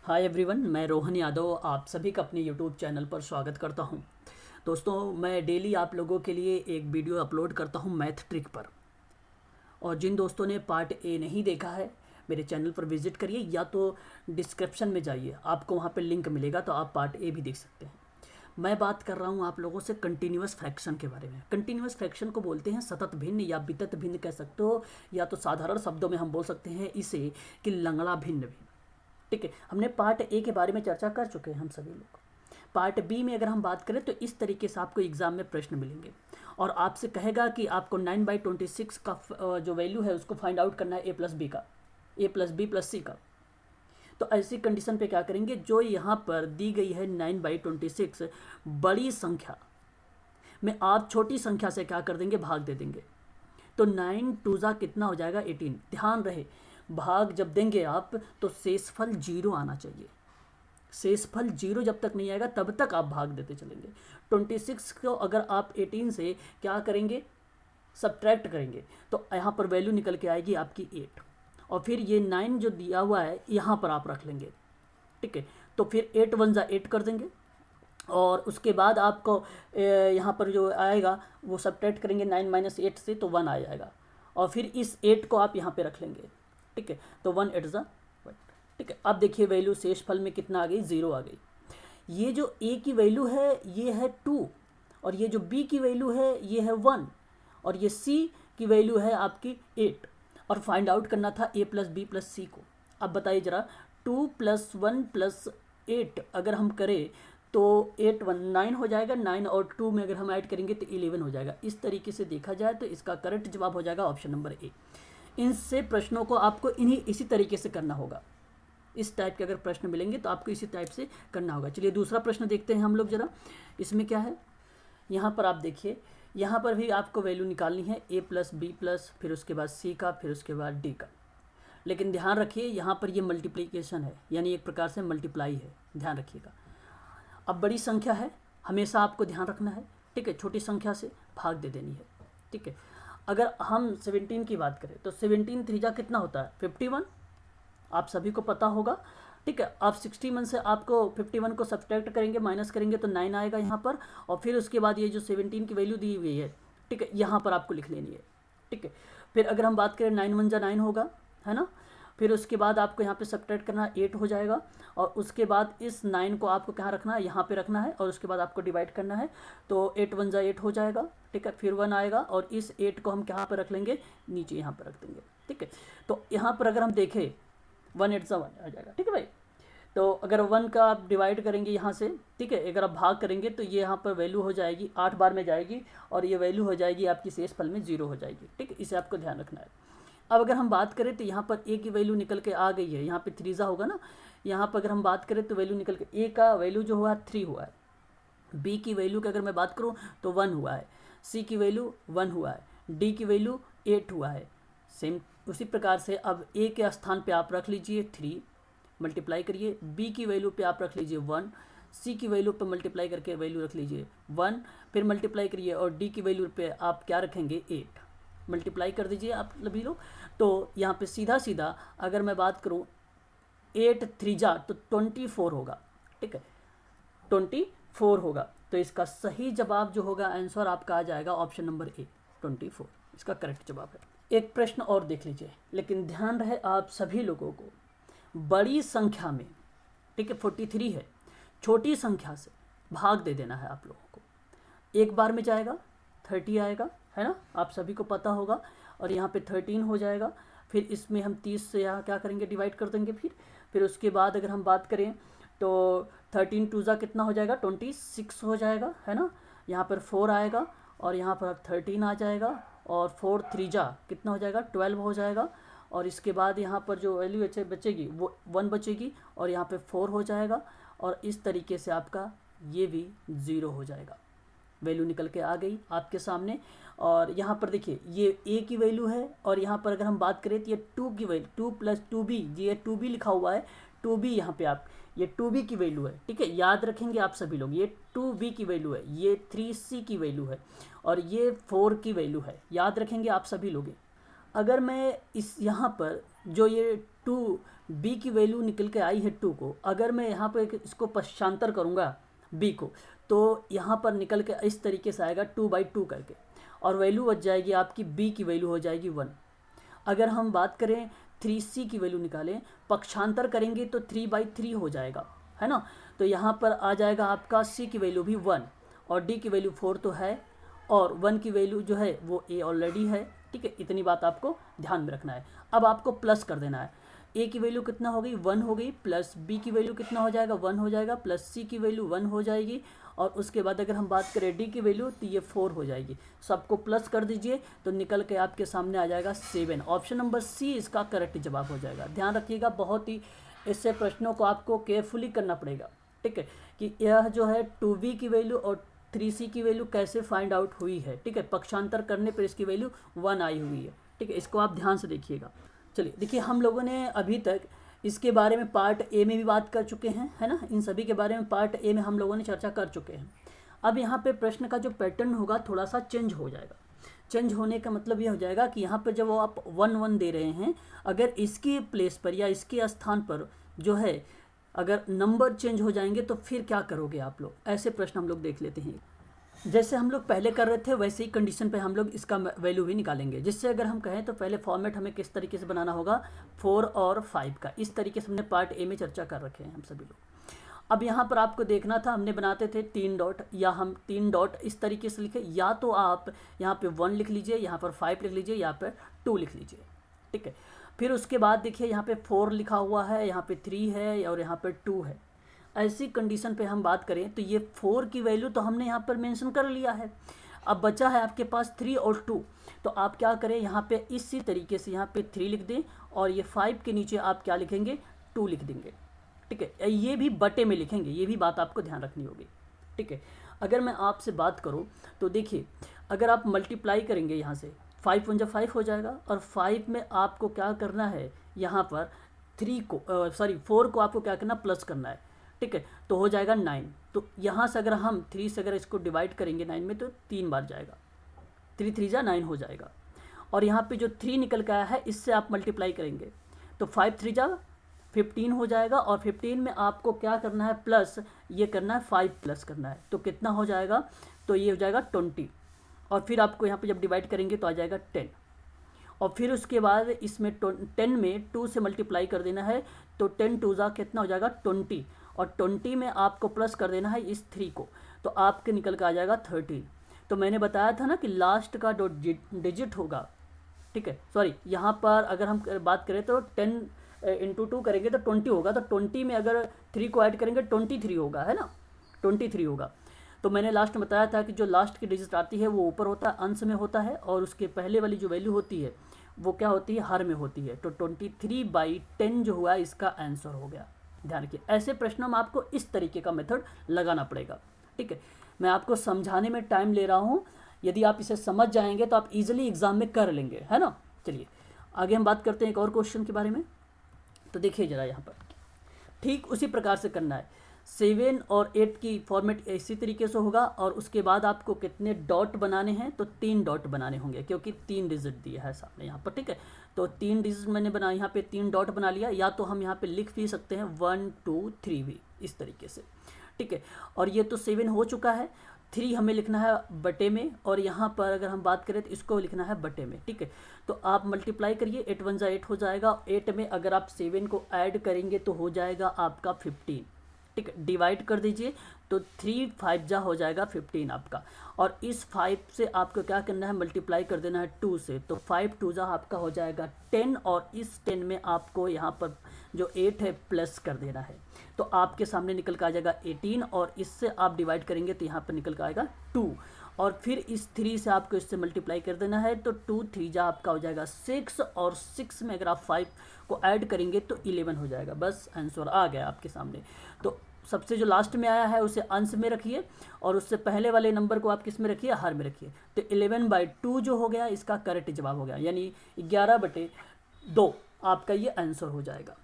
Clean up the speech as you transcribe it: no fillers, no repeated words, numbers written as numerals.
Hi everyone, मैं रोहन यादव आप सभी का अपने यूट्यूब चैनल पर स्वागत करता हूं। दोस्तों, मैं डेली आप लोगों के लिए एक वीडियो अपलोड करता हूं मैथ ट्रिक पर। और जिन दोस्तों ने पार्ट ए नहीं देखा है, मेरे चैनल पर विज़िट करिए या तो डिस्क्रिप्शन में जाइए, आपको वहां पर लिंक मिलेगा तो आप पार्ट ए भी देख सकते हैं। मैं बात कर रहा हूं आप लोगों से कंटिन्यूअस फ्रैक्शन के बारे में। कंटिन्यूअस फ्रैक्शन को बोलते हैं सतत भिन्न या वितत भिन्न कह सकते हो, या तो साधारण शब्दों में हम बोल सकते हैं इसे कि लंगड़ा भिन्न भी। ठीक है, हमने पार्ट ए के बारे में चर्चा कर चुके हैं हम सभी लोग। पार्ट बी में अगर हम बात करें तो इस तरीके से आपको एग्जाम में प्रश्न मिलेंगे और आपसे कहेगा कि आपको 9/26 का जो वैल्यू है उसको फाइंड आउट करना है ए प्लस बी का, ए प्लस बी प्लस सी का। तो ऐसी कंडीशन पे क्या करेंगे, जो यहाँ पर दी गई है 9/26 बड़ी संख्या में आप छोटी संख्या से क्या कर देंगे, भाग दे देंगे। तो 9 टूजा कितना हो जाएगा, 18। ध्यान रहे, भाग जब देंगे आप तो शेषफल 0 आना चाहिए। शेषफल 0 जब तक नहीं आएगा तब तक आप भाग देते चलेंगे। 26 को अगर आप 18 से क्या करेंगे, सब्ट्रैक्ट करेंगे तो यहाँ पर वैल्यू निकल के आएगी आपकी 8। और फिर ये 9 जो दिया हुआ है यहाँ पर आप रख लेंगे। ठीक है, तो फिर 8 1 जा 8 कर देंगे और उसके बाद आपको यहाँ पर जो आएगा वो सब्ट्रैक्ट करेंगे 9 - 8 से तो 1 आ जाएगा। और फिर इस 8 को आप यहाँ पे रख लेंगे। ठीक है, तो 1 8 जा 1। ठीक है, अब देखिए वैल्यू शेषफल में कितना आ गई, 0 आ गई। ये जो ए की वैल्यू है ये है 2 और ये जो बी की वैल्यू है ये है 1 और ये सी की वैल्यू है आपकी 8। और फाइंड आउट करना था ए प्लस बी प्लस सी को। अब बताइए ज़रा, 2 + 1 + 8 अगर हम करें तो 8 1 9 हो जाएगा। 9 और 2 में अगर हम ऐड करेंगे तो 11 हो जाएगा। इस तरीके से देखा जाए तो इसका करेक्ट जवाब हो जाएगा ऑप्शन नंबर ए। इनसे प्रश्नों को आपको इसी तरीके से करना होगा। इस टाइप के अगर प्रश्न मिलेंगे तो आपको इसी टाइप से करना होगा। चलिए दूसरा प्रश्न देखते हैं हम लोग ज़रा। इसमें क्या है, यहाँ पर आप देखिए, यहाँ पर भी आपको वैल्यू निकालनी है ए प्लस बी प्लस फिर उसके बाद सी का फिर उसके बाद डी का। लेकिन ध्यान रखिए यहाँ पर ये मल्टीप्लिकेशन है, यानी एक प्रकार से मल्टीप्लाई है, ध्यान रखिएगा। अब बड़ी संख्या है, हमेशा आपको ध्यान रखना है। ठीक है, छोटी संख्या से भाग दे देनी है। ठीक है, अगर हम 17 की बात करें तो 17 3 जा कितना होता है, 51। आप सभी को पता होगा। ठीक है, आप 61 से आपको 51 को सब्ट्रैक्ट करेंगे, माइनस करेंगे तो 9 आएगा यहाँ पर। और फिर उसके बाद ये जो 17 की वैल्यू दी हुई है, ठीक है, यहाँ पर आपको लिख लेनी है। ठीक है, फिर अगर हम बात करें 9 1 जा 9 होगा, है ना। फिर उसके बाद आपको यहाँ पे सब्ट्रैक्ट करना 8 हो जाएगा और उसके बाद इस 9 को आपको कहाँ रखना है, यहाँ पे रखना है और उसके बाद आपको डिवाइड करना है। तो 8 1 जा 8 हो जाएगा। ठीक है, फिर 1 आएगा और इस 8 को हम कहाँ पर रख लेंगे, नीचे यहाँ पर रख देंगे। ठीक है, तो यहाँ पर अगर हम देखें 1 8 जा 1 आ जाएगा। ठीक है भाई, तो अगर 1 का आप डिवाइड करेंगे यहाँ से, ठीक है, अगर आप भाग करेंगे तो ये यहाँ पर वैल्यू हो जाएगी 8 बार में जाएगी और ये वैल्यू हो जाएगी आपकी शेषफल में 0 हो जाएगी। ठीक है, इसे आपको ध्यान रखना है। अब अगर हम बात करें तो यहाँ पर ए की वैल्यू निकल के आ गई है, यहाँ पे 3 होगा ना। यहाँ पर अगर हम बात करें तो वैल्यू निकल के ए का वैल्यू जो हुआ 3 हुआ है, बी की वैल्यू की अगर मैं बात करूँ तो 1 हुआ है, सी की वैल्यू 1 हुआ है, डी की वैल्यू 8 हुआ है। सेम उसी प्रकार से अब ए के स्थान पे आप रख लीजिए 3, मल्टीप्लाई करिए, बी की वैल्यू पे आप रख लीजिए 1, सी की वैल्यू पे मल्टीप्लाई करके वैल्यू रख लीजिए 1, फिर मल्टीप्लाई करिए और डी की वैल्यू पे आप क्या रखेंगे 8, मल्टीप्लाई कर दीजिए आप सभी लोग। तो यहाँ पे सीधा सीधा अगर मैं बात करूँ 8 3 जा तो 24 होगा। ठीक है, 24 होगा। तो इसका सही जवाब जो होगा, आंसर आपका आ जाएगा ऑप्शन नंबर ए, 24 इसका करेक्ट जवाब है। एक प्रश्न और देख लीजिए, लेकिन ध्यान रहे आप सभी लोगों को, बड़ी संख्या में, ठीक है 43 है, छोटी संख्या से भाग दे देना है आप लोगों को। एक बार में जाएगा 30 आएगा, है ना, आप सभी को पता होगा। और यहाँ पे 13 हो जाएगा। फिर इसमें हम 30 से यहाँ क्या करेंगे, डिवाइड कर देंगे। फिर उसके बाद अगर हम बात करें तो 13 2 जा कितना हो जाएगा, 26 हो जाएगा, है ना। यहाँ पर 4 आएगा और यहाँ पर 13 आ जाएगा और 4 3 जा कितना हो जाएगा, 12 हो जाएगा। और इसके बाद यहाँ पर जो वैल्यू बचेगी वो 1 बचेगी और यहाँ पे 4 हो जाएगा और इस तरीके से आपका ये भी 0 हो जाएगा। वैल्यू निकल के आ गई आपके सामने। और यहाँ पर देखिए ये ए की वैल्यू है और यहाँ पर अगर हम बात करें तो ये 2 की वैल्यू 2 + 2b, ये 2b लिखा हुआ है, 2b यहाँ पे आप ये 2b की वैल्यू है। ठीक है, याद रखेंगे आप सभी लोग, ये 2b की वैल्यू है, ये 3c की वैल्यू है और ये 4 की वैल्यू है, याद रखेंगे आप सभी लोग। अगर मैं इस यहाँ पर जो ये टू बी की वैल्यू निकल के आई है 2 को, अगर मैं यहाँ पर इसको पश्चांतर करूँगा बी को, तो यहाँ पर निकल के इस तरीके से आएगा 2/2 करके, और वैल्यू बच जाएगी आपकी बी की वैल्यू हो जाएगी 1। अगर हम बात करें 3c की वैल्यू निकालें, पक्षांतर करेंगे तो 3/3 हो जाएगा, है ना। तो यहाँ पर आ जाएगा आपका c की वैल्यू भी 1 और d की वैल्यू 4 तो है, और 1 की वैल्यू जो है वो a ऑलरेडी है, ठीक है। इतनी बात आपको ध्यान में रखना है। अब आपको प्लस कर देना है, a की वैल्यू कितना हो गई 1 हो गई, प्लस b की वैल्यू कितना हो जाएगा 1 हो जाएगा, प्लस c की वैल्यू 1 हो जाएगी, और उसके बाद अगर हम बात करें d की वैल्यू तो ये 4 हो जाएगी। सबको प्लस कर दीजिए तो निकल के आपके सामने आ जाएगा 7। ऑप्शन नंबर सी इसका करेक्ट जवाब हो जाएगा। ध्यान रखिएगा, बहुत ही इससे प्रश्नों को आपको केयरफुली करना पड़ेगा, ठीक है, कि यह जो है 2b की वैल्यू और 3c की वैल्यू कैसे फाइंड आउट हुई है, ठीक है। पक्षांतर करने पर इसकी वैल्यू 1 आई हुई है, ठीक है। इसको आप ध्यान से देखिएगा। चलिए देखिए, हम लोगों ने अभी तक इसके बारे में पार्ट ए में भी बात कर चुके हैं, है ना। इन सभी के बारे में पार्ट ए में हम लोगों ने चर्चा कर चुके हैं। अब यहाँ पे प्रश्न का जो पैटर्न होगा थोड़ा सा चेंज हो जाएगा। चेंज होने का मतलब ये हो जाएगा कि यहाँ पर जब वो आप 1 दे रहे हैं, अगर इसके प्लेस पर या इसके स्थान पर जो है अगर नंबर चेंज हो जाएंगे तो फिर क्या करोगे आप लोग, ऐसे प्रश्न हम लोग देख लेते हैं। जैसे हम लोग पहले कर रहे थे वैसे ही कंडीशन पे हम लोग इसका वैल्यू भी निकालेंगे। जिससे अगर हम कहें तो पहले फॉर्मेट हमें किस तरीके से बनाना होगा, 4 और 5 का। इस तरीके से हमने पार्ट ए में चर्चा कर रखे हैं हम सभी लोग। अब यहाँ पर आपको देखना था, हमने बनाते थे 3 डॉट, या हम 3 डॉट इस तरीके से लिखे, या तो आप यहाँ पे 1 लिख लीजिए, यहाँ पर 5 लिख लीजिए, यहाँ पर 2 लिख लीजिए, ठीक है। फिर उसके बाद देखिए यहाँ पे 4 लिखा हुआ है, यहाँ पे 3 है और यहाँ पर 2 है। ऐसी कंडीशन पे हम बात करें तो ये 4 की वैल्यू तो हमने यहाँ पर मेंशन कर लिया है। अब बचा है आपके पास 3 और 2, तो आप क्या करें, यहाँ पे इसी तरीके से यहाँ पे 3 लिख दें, और ये 5 के नीचे आप क्या लिखेंगे 2 लिख देंगे, ठीक है। ये भी बटे में लिखेंगे, ये भी बात आपको ध्यान रखनी होगी, ठीक है। अगर मैं आपसे बात करूँ तो देखिए, अगर आप मल्टीप्लाई करेंगे यहाँ से 5 1 5 हो जाएगा, और 5 में आपको क्या करना है, यहाँ पर 4 को आपको क्या करना, प्लस करना है, ठीक है। तो हो जाएगा 9। तो यहाँ से अगर हम 3 से अगर इसको डिवाइड करेंगे 9 में तो 3 बार जाएगा, 3 3 जा 9 हो जाएगा। और यहाँ पे जो 3 निकल के आया है इससे आप मल्टीप्लाई करेंगे तो 5 3 जा 15 हो जाएगा, और 15 में आपको क्या करना है, प्लस ये करना है 5 प्लस करना है, तो कितना हो जाएगा, तो ये हो जाएगा 20। और फिर आपको यहाँ पे जब डिवाइड करेंगे तो आ जाएगा 10, और फिर उसके बाद इसमें 10 में 2 से मल्टीप्लाई कर देना है, तो 10 2 जा कितना हो जाएगा 20, और 20 में आपको प्लस कर देना है इस 3 को, तो आपके निकल कर आ जाएगा 13। तो मैंने बताया था ना कि लास्ट का जो डिजिट होगा, ठीक है, सॉरी, यहाँ पर अगर हम बात करें तो 10 × 2 करेंगे तो 20 होगा, तो 20 में अगर 3 को ऐड करेंगे 23 होगा, है ना, 23 होगा। तो मैंने लास्ट में बताया था कि जो लास्ट की डिजिट आती है वो ऊपर होता है, अंश में होता है, और उसके पहले वाली जो वैल्यू होती है वो क्या होती है, हर में होती है। तो 23/10 जो हुआ इसका आंसर हो गया। ध्यान रखिए, ऐसे प्रश्नों में आपको इस तरीके का मेथड लगाना पड़ेगा, ठीक है। मैं आपको समझाने में टाइम ले रहा हूँ, यदि आप इसे समझ जाएंगे तो आप इजीली एग्जाम में कर लेंगे, है ना। चलिए आगे हम बात करते हैं एक और क्वेश्चन के बारे में। तो देखिए ज़रा, यहाँ पर ठीक उसी प्रकार से करना है। 7 और 8 की फॉर्मेट इसी तरीके से होगा, और उसके बाद आपको कितने डॉट बनाने हैं, तो 3 डॉट बनाने होंगे, क्योंकि 3 डिजिट दिया है सामने यहाँ पर, ठीक है। तो 3 डिजिट मैंने बना, यहाँ पे 3 डॉट बना लिया, या तो हम यहाँ पे लिख भी सकते हैं 1 2 3 भी, इस तरीके से, ठीक है। और ये तो 7 हो चुका है, 3 हमें लिखना है बटे में, और यहाँ पर अगर हम बात करें तो इसको लिखना है बटे में, ठीक है। तो आप मल्टीप्लाई करिए, 8 1 जा 8 हो जाएगा, 8 में अगर आप 7 को ऐड करेंगे तो हो जाएगा आपका 15, ठीक है। डिवाइड कर दीजिए तो 3 5 जा हो जाएगा 15 आपका, और इस 5 से आपको क्या करना है, मल्टीप्लाई कर देना है 2 से, तो 5 2 जा आपका हो जाएगा 10, और इस 10 में आपको यहाँ पर जो 8 है प्लस कर देना है, तो आपके सामने निकल कर आ जाएगा 18, और इससे आप डिवाइड करेंगे तो यहाँ पर निकल कर आएगा 2, और फिर इस 3 से आपको इससे मल्टीप्लाई कर देना है, तो 2 3 जा आपका हो जाएगा 6, और 6 में अगर आप 5 को ऐड करेंगे तो 11 हो जाएगा। बस आंसर आ गया आपके सामने। तो सबसे जो लास्ट में आया है उसे अंश में रखिए, और उससे पहले वाले नंबर को आप किस में रखिए, हर में रखिए। तो 11/2 जो हो गया इसका करेक्ट जवाब हो गया, यानी 11/2 आपका ये आंसर हो जाएगा।